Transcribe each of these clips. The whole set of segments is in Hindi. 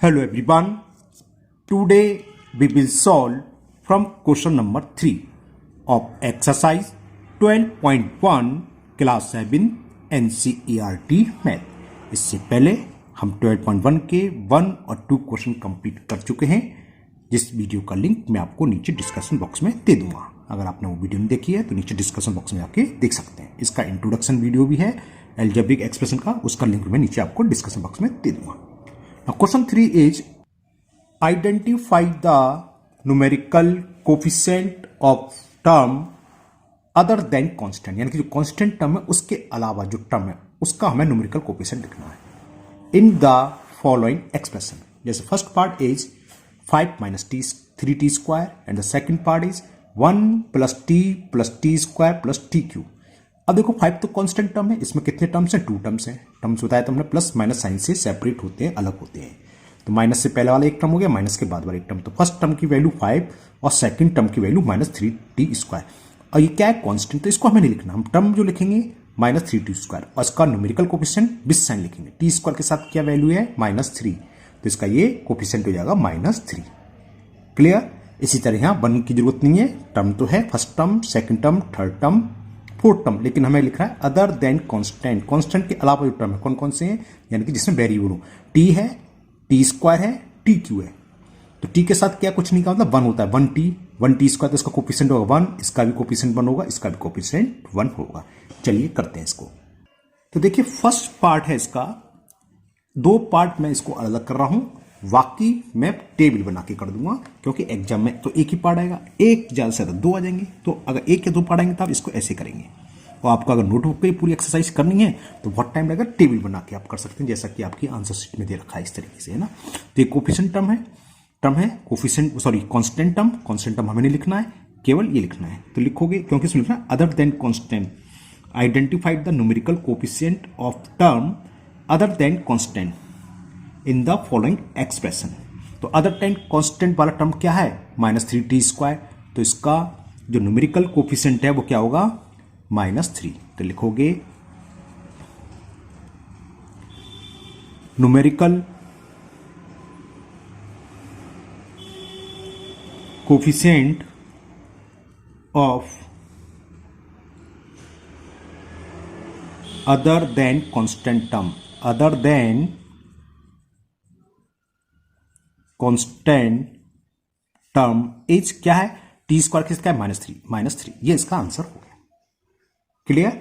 Hello everyone. Today we will solve from question number 3 of exercise 12.1 class 7 NCERT Math. इससे पहले हम 12.1 के 1 और 2 क्वेश्चन कंप्लीट कर चुके हैं, जिस वीडियो का लिंक मैं आपको नीचे डिस्कशन बॉक्स में दे दूंगा। अगर आपने वो वीडियो नहीं देखी है तो नीचे डिस्कशन बॉक्स में आके देख सकते हैं। इसका इंट्रोडक्शन वीडियो भी है अलजेब्रिक एक्सप्रेशन का, उसका लिंक मैं नीचे आपको डिस्कशन बॉक्स में दे दूंगा। Now question 3 is identify the numerical coefficient of term other than constant, यानी कि जो constant term है उसके अलावा जो term है उसका हमें numerical coefficient लिखना है in the following expression। जैसे first part is 5 minus t 3t square and the second part is 1 plus t square plus t cube। अब देखो 5 तो कांस्टेंट टर्म है, इसमें कितने टर्म्स हैं? 2 टर्म्स हैं। टर्म्स बताया तो हमने प्लस माइनस साइन से सेपरेट होते हैं, अलग होते हैं। तो माइनस से पहले वाला एक टर्म हो गया, माइनस के बाद वाला एक टर्म। तो फर्स्ट टर्म की वैल्यू 5 और सेकंड टर्म की वैल्यू -3t स्क्वायर। और ये क्या है? कांस्टेंट। तो इसको हमें नहीं लिखना, हम टर्म जो लिखेंगे -3t स्क्वायर और इसका न्यूमेरिकल कोफिशिएंट विद साइन लिखेंगे। टी स्क्वायर के साथ क्या वैल्यू है? -3, तो इसका ये कोफिशिएंट हो जाएगा -3। क्लियर? इसी तरह यहाँ 1 की जरूरत नहीं है, टर्म तो है, first term, second term, third term, fourth term, लेकिन हमें लिख रहा है अदर देन कांस्टेंट। कांस्टेंट के अलावा जो टर्म है कौन कौन से हैं? यानी कि जिसमें वेरिएबल हो, टी है, टी स्क्वायर है, टी क्यू है। तो टी के साथ क्या कुछ नहीं का मतलब 1 होता है, 1t स्क्वायर, तो इसका कोफिशिएंट होगा 1, इसका भी कोफिशिएंट 1 होगा, इसका भी कोफिशिएंट 1 होगा। चलिए करते हैं इसको। तो देखिए फर्स्ट पार्ट है इसका, 2 पार्ट मैं इसको अलग कर रहा हूं, बाकी मैं टेबल बना के कर दूंगा, क्योंकि एग्जाम में तो एक ही पार्ट आएगा, एक ज्यादा से ज्यादा 2 आ जाएंगे। तो अगर 1 या 2 पार्ट आएंगे तो आप इसको ऐसे करेंगे। और आपको अगर नोटबुक पे पूरी एक्सरसाइज करनी है तो बहुत टाइम लगेगा, टेबल बना के आप कर सकते हैं, जैसा कि आपकी आंसर शीट में दे रखा है इस तरीके से, है ना। तो ये कोफिशिएंट टर्म है कोफिशिएंट, सॉरी कांस्टेंट टर्म हमें नहीं लिखना है, केवल ये लिखना है। तो लिखोगे, क्योंकि इसमें लिखना है other than constant, identified the numerical coefficient of term other than constant in the following expression. तो अदर देन कांस्टेंट वाला टर्म क्या है? -3t square. तो इसका जो न्यूमेरिकल कोफिशिएंट है वो क्या होगा? -3। तो लिखोगे numerical coefficient of other than constant term, other than constant term is क्या है? टी स्क्वायर किसका है? -3, ये इसका आंसर हो गया। क्लियर?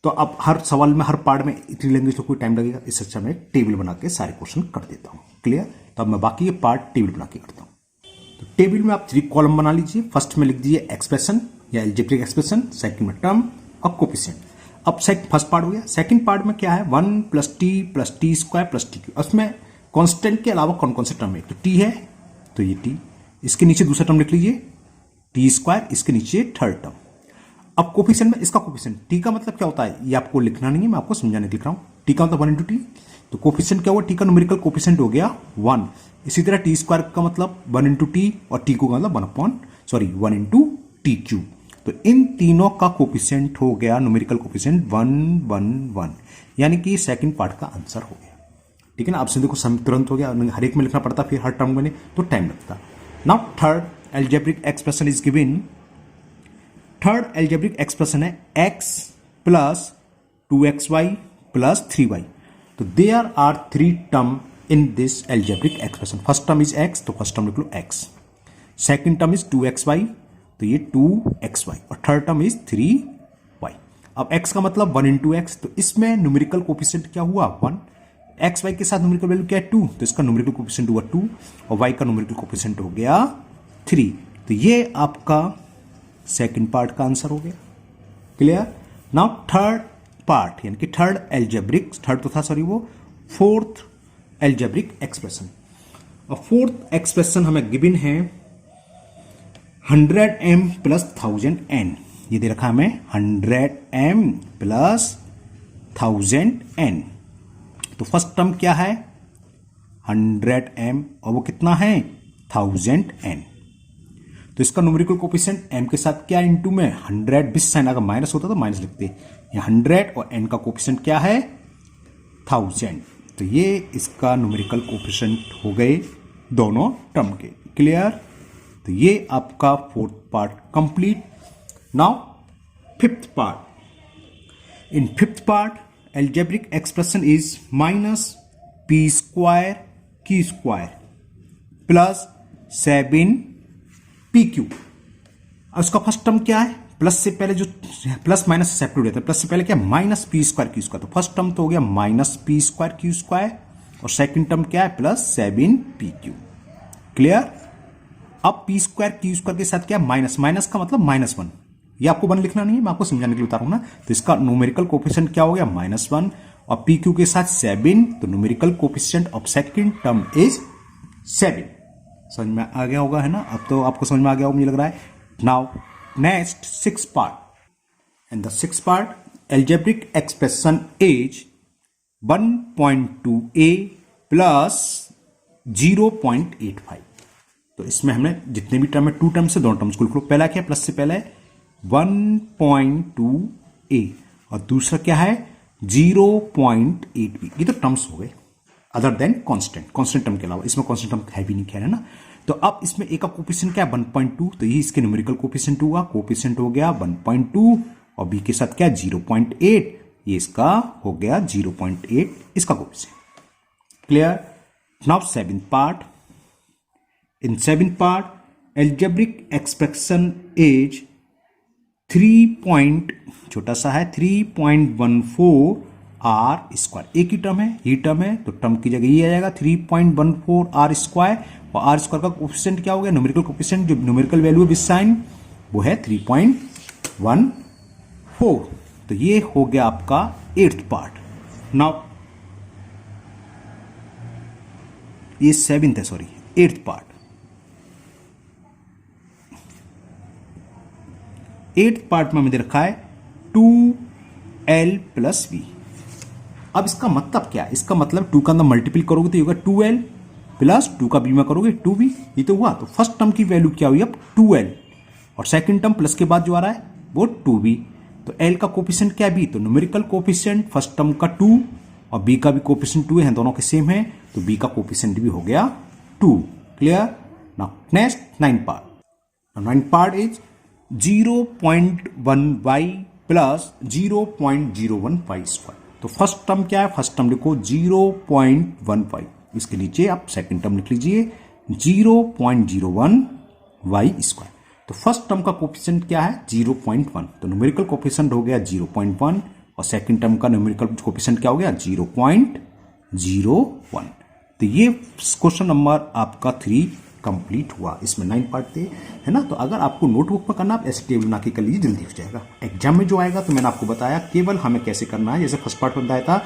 तो अब हर सवाल में, हर पार्ट में इतनी लैंग्वेज तो कोई टाइम लगेगा, इससे अच्छा मैं टेबल बना के सारे क्वेश्चन कर देता हूं। क्लियर? तो अब मैं बाकी ये पार्ट टेबल बना के करता हूं। तो टेबल में आप 3 कॉलम बना लीजिए। फर्स्ट में लिख दीजिए एक्सप्रेशन या अलजेब्रिक एक्सप्रेशन, सेकंड में टर्म और कोफिशिएंट। अब फर्स्ट पार्ट हो गया। सेकंड पार्ट में क्या है? 1 + t स्क्वायर + t क्यू। उसमें कांस्टेंट के अलावा कौन कौन से टर्म है? तो टी है, तो ये टी, इसके नीचे दूसरा टर्म लिख लीजिए टी स्क्वायर, इसके नीचे थर्ड टर्म। अब कोफिशिएंट में इसका कोफिशिएंट, टी का मतलब क्या होता है ये आपको लिखना नहीं है, मैं आपको समझाने लिख रहा हूं। टी का मतलब 1 × टी, तो कोफिशिएंट क्या हुआ? टी का न्यूमेरिकल कोफिशिएंट हो गया 1। इसी तरह टी स्क्वायर का मतलब 1 × टी और टी को का मतलब 1 × टी क्यूब। तो इन तीनों का कोफिशिएंट हो गया न्यूमेरिकल कोफिशिएंट 1 1 1, यानी कि सेकंड पार्ट का आंसर हो गया। ठीक है ना? आपसे देखो सम तुरंत हो गया, हर एक में लिखना पड़ता, फिर हर टर्म में तो टाइम लगता। Now third algebraic expression is given. Third algebraic expression है x + 2xy + 3y। तो there are 3 term in this algebraic expression. First term is x, तो फर्स्ट टर्म लिख लो x। Second term is 2xy, तो ये 2xy, और थर्ड टर्म इज 3y। अब x का मतलब 1 × x, तो इसमें न्यूमेरिकल कोफिशिएंट क्या हुआ? 1। एक्स वाई के साथ न्यूमेरिकल वैल्यू क्या है? 2, तो इसका न्यूमेरिकल कोफिशिएंट हुआ 2 और y का न्यूमेरिकल कोफिशिएंट हो गया 3। तो ये आपका सेकंड पार्ट का आंसर हो गया। क्लियर? नाउ थर्ड पार्ट, यानी कि फोर्थ अलजेब्रिक एक्सप्रेशन। और फोर्थ एक्सप्रेशन हमें गिवन है 100m + 1000n। ये दे रखा है हमें 100m + 1000n। तो फर्स्ट टर्म क्या है? 100m, और वो कितना है? 1000n। तो इसका न्यूमेरिकल कोफिशिएंट m के साथ क्या इनटू में 100 बिस साइन, अगर माइनस होता तो माइनस लिखते। 100 और n का कोफिशिएंट क्या है? 1000। तो ये इसका न्यूमेरिकल कोफिशिएंट हो गए दोनों टर्म के। क्लियर? तो ये आपका fourth part complete. Now fifth part. In fifth part algebraic expression is minus p square q square plus 7pq। अब उसका फर्स्ट टर्म क्या है? प्लस से पहले जो प्लस माइनस सेपरेट रहता है, प्लस से पहले क्या? Minus P square Q square. तो फर्स्ट टर्म तो हो गया minus P square Q square और सेकंड टर्म क्या है? Plus 7pq। क्लियर? अब पी स्क्वायर क्यू स्क्वायर के साथ क्या? माइनस, माइनस का मतलब -1। ये आपको 1 लिखना नहीं है, मैं आपको समझाने के लिए बता रहा हूं ना। तो इसका न्यूमेरिकल कोफिशिएंट क्या हो गया? -1 और पी क्यू के साथ 7, तो numerical coefficient of second term is 7। समझ में आ गया होगा, है ना? अब तो आपको समझ में आ गया होगा मुझे लग रहा है। Now next six part. In the six part algebraic expression is 1.2a plus 0.85। तो इसमें हमने जितने भी टर्म है, 2 टर्म से दोनों टर्म्स को लिख लो। पहला क्या है? प्लस से पहले 1.2a और दूसरा क्या है? 0.8b। ये तो टर्म्स हो गए other than constant, constant term के अलावा। इसमें कांस्टेंट टर्म है भी नहीं, खैर, है ना। तो अब इसमें ए का कोफिशिएंट क्या है? 1.2, तो ये इसके न्यूमेरिकल कोफिशिएंट हुआ। कोफिशिएंट हो गया 1.2 और बी के साथ क्या? 0.8। ये इसका हो गया 0.8 इसका coefficient. Clear? Now seventh part. In seventh part algebraic expression is 3 छोटा सा है 3.14 आर स्क्वायर। एक ही टर्म है, ये टर्म है, तो टर्म की जगह ये आ जाएगा 3.14 आर स्क्वायर। और आर स्क्वायर का कोफिशिएंट क्या हो गया? न्यूमेरिकल कोफिशिएंट, जो न्यूमेरिकल वैल्यू विद साइन, वो है 3.14। तो ये हो गया आपका 8th पार्ट। नाउ ये 7th है, sorry 8th part. 8th part में मैंने रखा है 2l प्लस v। अब इसका मतलब क्या है? इसका मतलब 2 का अंदर मल्टीपल करोगे तो ये होगा 2l प्लस 2 का b में करोगे 2v। ये तो हुआ। तो फर्स्ट टर्म की वैल्यू क्या हुई? अब 2l और सेकंड टर्म प्लस के बाद जो आ रहा है वो 2v। तो l का कोफिशिएंट क्या है? b। तो न्यूमेरिकल कोफिशिएंट फर्स्ट टर्म का 2 और b का भी कोफिशिएंट 2 है, दोनों के सेम है, तो b का कोफिशिएंट भी हो गया 2। Clear? Now next 9th part. 9th part is 0.1y plus 0.01y square. तो फर्स्ट टर्म क्या है? फर्स्ट टर्म लिखो 0.15। इसके नीचे आप सेकंड टर्म लिख लीजिए 0.01y स्क्वायर। तो फर्स्ट टर्म का कोफिशिएंट क्या है? 0.1। तो न्यूमेरिकल कोफिशिएंट हो गया 0.1 और सेकंड टर्म का न्यूमेरिकल कोफिशिएंट क्या हो गया? 0.01। तो ये क्वेश्चन नंबर आपका 3 कंप्लीट हुआ। इसमें 9 पार्ट थे, है ना। तो अगर आपको नोटबुक में करना, आप ऐसे टेबल बना के कर लीजिए, जल्दी हो जाएगा। एग्जाम में जो आएगा तो मैंने आपको बताया केवल हमें कैसे करना है। जैसे फर्स्ट पार्ट में बताया था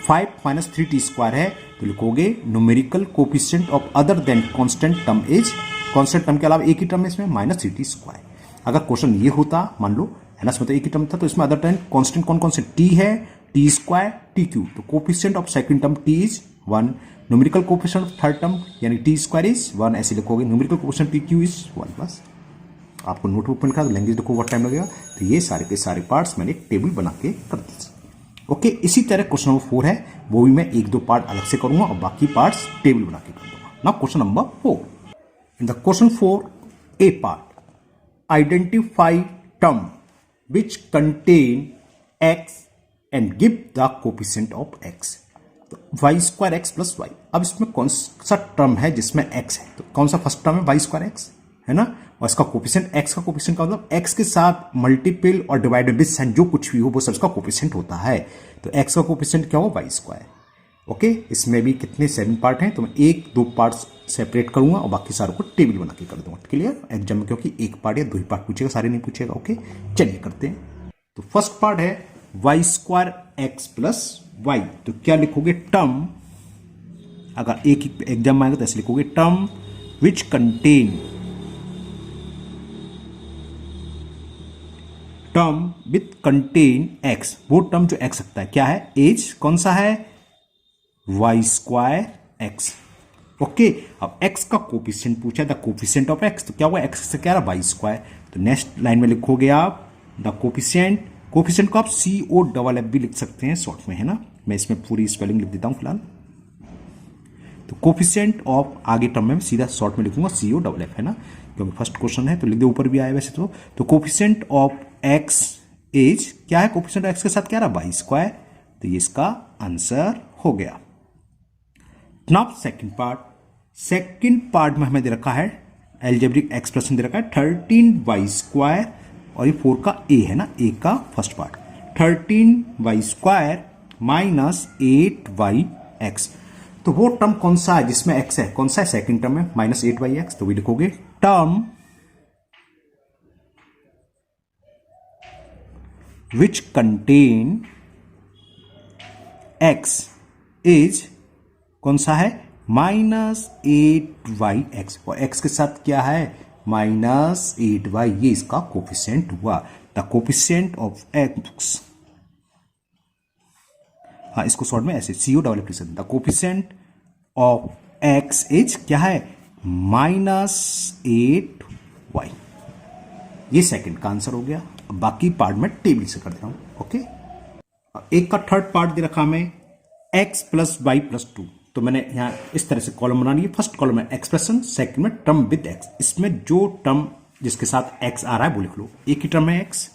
5 माइनस 3t स्क्वायर है, तो लिखोगे numerical coefficient of other than constant term is, constant term के अलावा एक ही टर्म है इसमें, माइनस 3t स्क्वायर। अगर क्वेश्चन ये होता, मान लो, है ना, इसमें तो एक ही टर्म था, तो इसमें अदर देन कांस्टेंट कौन कौन से? t है, t स्क्वायर, t क्यूब। तो coefficient of second term t is 1, numerical coefficient of third term यानी t स्क्वायर इज 1, ऐसे लिखोगे। Numerical coefficient t Q is 1। बस आपको नोटबुक में लिखा, लैंग्वेज देखो बहुत टाइम लगेगा। तो ये सारे के सारे पार्ट्स मैंने एक टेबल बना के कर दी। ओके, इसी तरह क्वेश्चन नंबर 4 है, वो भी मैं 1-2 पार्ट अलग से करूंगा और बाकी पार्ट्स टेबल बना के कर दूंगा। Now question number 4। In the question 4 a part, identify term which contain x and give the coefficient of x। Y square x plus y. अब इसमें कौन सा टर्म है जिसमें x है? तो कौन सा फर्स्ट टर्म है? वाई स्क्वायर एक्स, है ना। और इसका कोफिशिएंट x का कोफिशिएंट का मतलब x के साथ मल्टीपल और डिवाइडेड विद साइन जो कुछ भी हो वो सब इसका कोफिशिएंट होता है। तो x का कोफिशिएंट क्या हो? Y square. ओके, इसमें भी कितने 7 पार्ट हैं, तो मैं 1-2 पार्ट्स सेपरेट करूंगा और बाकी सारों को टेबल बना के कर दूंगा। क्लियर? एग्जाम में क्योंकि 1 पार्ट या 2 ही पार्ट पूछेगा, सारे नहीं पूछेगा। ओके, चलिए करते हैं। तो फर्स्ट पार्ट है y square x plus y. तो क्या लिखोगे? टर्म, अगर एक ही एग्जाम में आएगा तो ऐसे लिखोगे, term which contain, term with contain x. वो टर्म जो एक्स सकता है क्या है? एज कौन सा है? Y square x. ओके, अब एक्स का कोफिशिएंट पूछा है, द कोफिशिएंट ऑफ एक्स। तो क्या हुआ? एक्स से क्या रहा? Y square. तो नेक्स्ट लाइन में लिखोगे आप द कोफिशिएंट। कोफिशिएंट को आप COFF भी लिख सकते हैं शॉर्ट में, है ना। मैं इसमें पूरी स्पेलिंग लिख देता हूं फिलहाल। तो कोफिशिएंट ऑफ आगे टर्म में सीधा शॉर्ट में लिखूंगा CO डबल F है ना, क्योंकि फर्स्ट क्वेश्चन है तो लिख दे, ऊपर भी आया वैसे तो कोफिशिएंट ऑफ x इज क्या है, कोफिशिएंट ऑफ x के साथ क्या रहा, वाई स्क्वायर, तो ये इसका आंसर हो गया। नाउ सेकंड पार्ट में हमें दे रखा है एल्जेब्रिक एक्सप्रेशन दे रखा है 13y स्क्वायर, और ये 4 का a है ना, a का first part 13y square minus 8yx। तो वो टर्म कौन सा है जिसमें x है, कौन सा है, सेकंड टर्म है माइनस 8yx, तो भी लिखोगे term which contain x is कौन सा है, माइनस 8yx, और x के साथ क्या है, माइनस 8y, ये इसका कोफिशिएंट हुआ। द कोफिशिएंट ऑफ x, हाँ इसको शॉर्ट में ऐसे CO double F, the coefficient of x is क्या है, माइनस 8y, ये सेकंड का आंसर हो गया। अब बाकी पार्ट में टेबल से कर दे रहा हूं। ओके, एक का थर्ड पार्ट दे रखा हमें x प्लस वाई प्लस 2, तो मैंने यहां इस तरह से कॉलम बना लिया, फर्स्ट कॉलम में एक्सप्रेशन, सेकंड में टर्म विद x, इसमें जो टर्म जिसके साथ x आ रहा है वो लिख लो, एक ही टर्म है x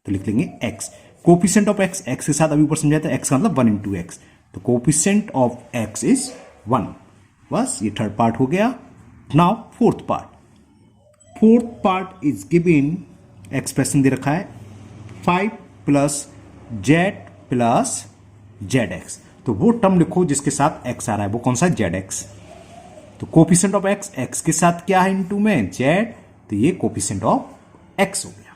तो लिख लेंगे x, coefficient of x, x के साथ अभी ऊपर समझाया था, x का मतलब 1 इंटू x, तो कोफिशिएंट ऑफ x इज 1, बस ये थर्ड पार्ट हो गया। Now fourth part is given, expression दे रखा है 5 प्लस z प्लस zx, तो वो टर्म लिखो जिसके साथ x आ रहा है, वो कौन सा है, zx, तो कोफिशिएंट ऑफ x, x के साथ क्या है इनटू में z, तो ये कोफिशिएंट ऑफ x हो गया।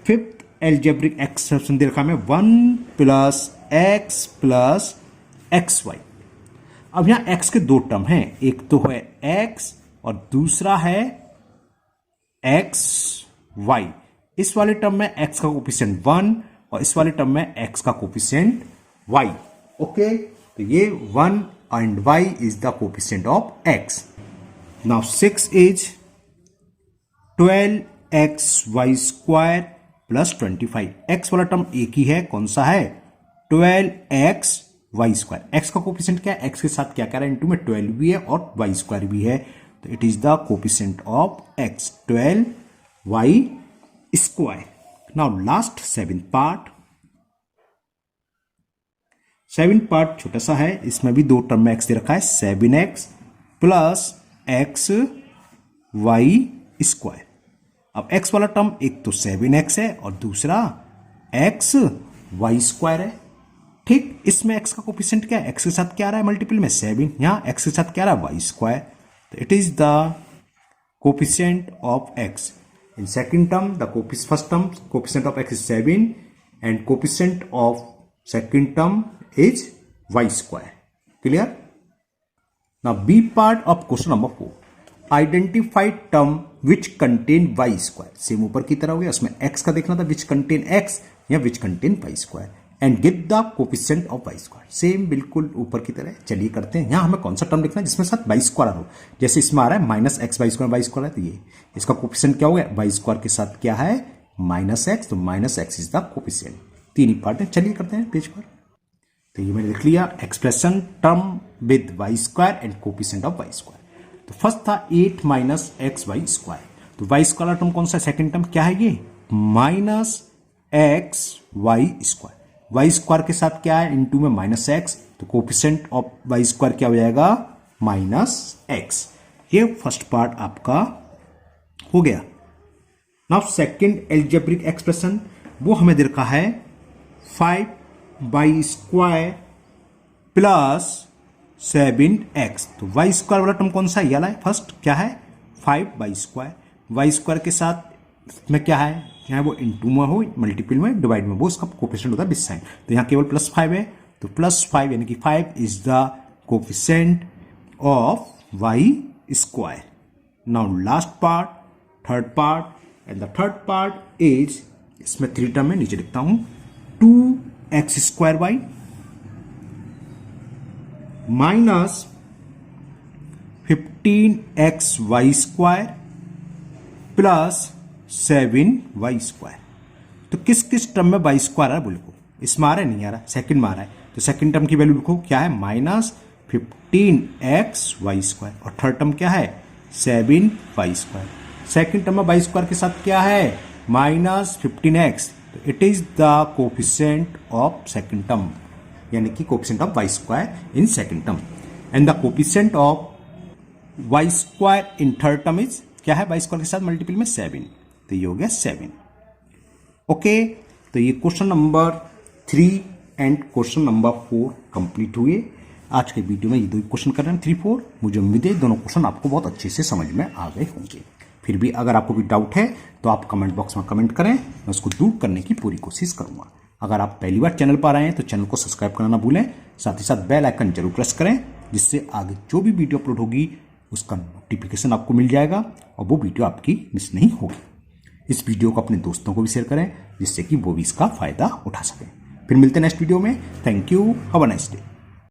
फिफ्थ एल्जेब्रिक एक्सप्रेशन दे रखा है 1 प्लस x प्लस xy। अब यहां x के दो टर्म हैं, एक तो है x और दूसरा है xy। इस वाले टर्म में x का कोफिशिएंट 1 और इस वाले टर्म में x का कोफिशिएंट y। ओके, तो ये 1 and y is the coefficient of x। Now 6 is 12xy square plus 25, x वाला टर्म एक ही है, कौन सा है, 12xy स्क्वायर, x का कोफिशिएंट क्या है, x के साथ क्या कह रहा है इनटू में 12 भी है और y स्क्वायर भी है, तो it is the coefficient of x 12y square. Now last seventh part छोटा सा है, इसमें भी दो टर्म में x दे रखा है 7x plus x y square. अब x वाला टर्म एक तो 7x है और दूसरा x y स्क्वायर है, ठीक, इसमें x का कोफिशिएंट क्या है, x के साथ क्या आ रहा है मल्टीपल में 7, यहां x के साथ क्या आ रहा है y स्क्वायर, तो it is the coefficient of x in second term, the first term coefficient of x is 7 and coefficient of second term is y square. Clear? Now B part of question number 4, identify term which contain y square, same ऊपर की तरह हो गया, उसमें x का देखना था which contain x या which contain y square and give the coefficient of y square, same बिल्कुल ऊपर की तरह। चलिए करते हैं, यहां हमें कौन सा टर्म लिखना है जिसमें साथ y स्क्वायर हो, जैसे इसमें आ रहा है minus x y square, y square है तो ये इसका कोफिशिएंट क्या हो गया, वाई स्क्वायर के साथ क्या है माइनस एक्स, तो minus x is the coefficient. तीन ही पार्ट है, चलिए करते हैं पेज पर। तो ये मैंने लिख लिया expression term with y square and coefficient of y square. तो फर्स्ट था 8 माइनस एक्स वाई स्क्वायर, तो वाई स्क्वायर टर्म कौन सा, सेकेंड टर्म क्या है ये minus x y square, y square के साथ क्या है इनटू में माइनस एक्स, तो कोफिशिएंट ऑफ वाई स्क्वायर क्या हो जाएगा माइनस एक्स। ये फर्स्ट पार्ट आपका हो गया। नाउ सेकंड एल्जेब्रिक एक्सप्रेशन, वो हमें दे रखा है 5y स्क्वायर प्लस 7x, तो वाई स्क्वायर वाला टर्म कौन सा है, ये फर्स्ट क्या है 5y स्क्वायर, वाई स्क्वायर के साथ में क्या है, यहाँ वो इनटू में हो मल्टीपल में डिवाइड में वो उसका कोफिशिएंट होता है विद साइन, तो यहाँ केवल +5 है, तो +5 यानी कि 5 is the coefficient of y square. Now last part, third part, and the third part is, इसमें 3 टर्म में नीचे लिखता हूं 2x square y minus 15x y square plus 7y square. तो किस किस टर्म में y स्क्वायर आ रहा है बोलो, इसमें आ रहा है नहीं आ रहा, सेकंड में आ रहा है, तो सेकंड टर्म की वैल्यू लिखो, क्या है -15xy², और थर्ड टर्म क्या है 7y²। सेकंड टर्म में वाई स्क्वायर के साथ क्या है -15x, तो it is the coefficient of second term, यानी कि coefficient of y² in second term, and the coefficient of y² in third term is क्या है y² के साथ मल्टीपल में 7, तो ये हो गया 7। ओके, तो ये question number 3 and question number 4 complete हुए। आज के वीडियो में ये दो क्वेश्चन कर रहे हैं 3, 4। मुझे उम्मीद है दोनों क्वेश्चन आपको बहुत अच्छे से समझ में आ गए होंगे। फिर भी अगर आपको कोई डाउट है तो आप कमेंट बॉक्स में कमेंट करें, मैं उसको दूर करने की पूरी कोशिश करूंगा। अगर आप पहली बार चैनल पर आए हैं तो चैनल को सब्सक्राइब करना ना भूलें, साथ ही साथ बेल आइकन जरूर प्रेस करें, जिससे आगे जो भी वीडियो अपलोड होगी उसका नोटिफिकेशन आपको मिल जाएगा और वो वीडियो आपकी मिस नहीं होगी। इस वीडियो को अपने दोस्तों को भी शेयर करें, जिससे कि वो भी इसका फायदा उठा सकें। फिर मिलते हैं नेक्स्ट वीडियो में। Thank you, have a nice day.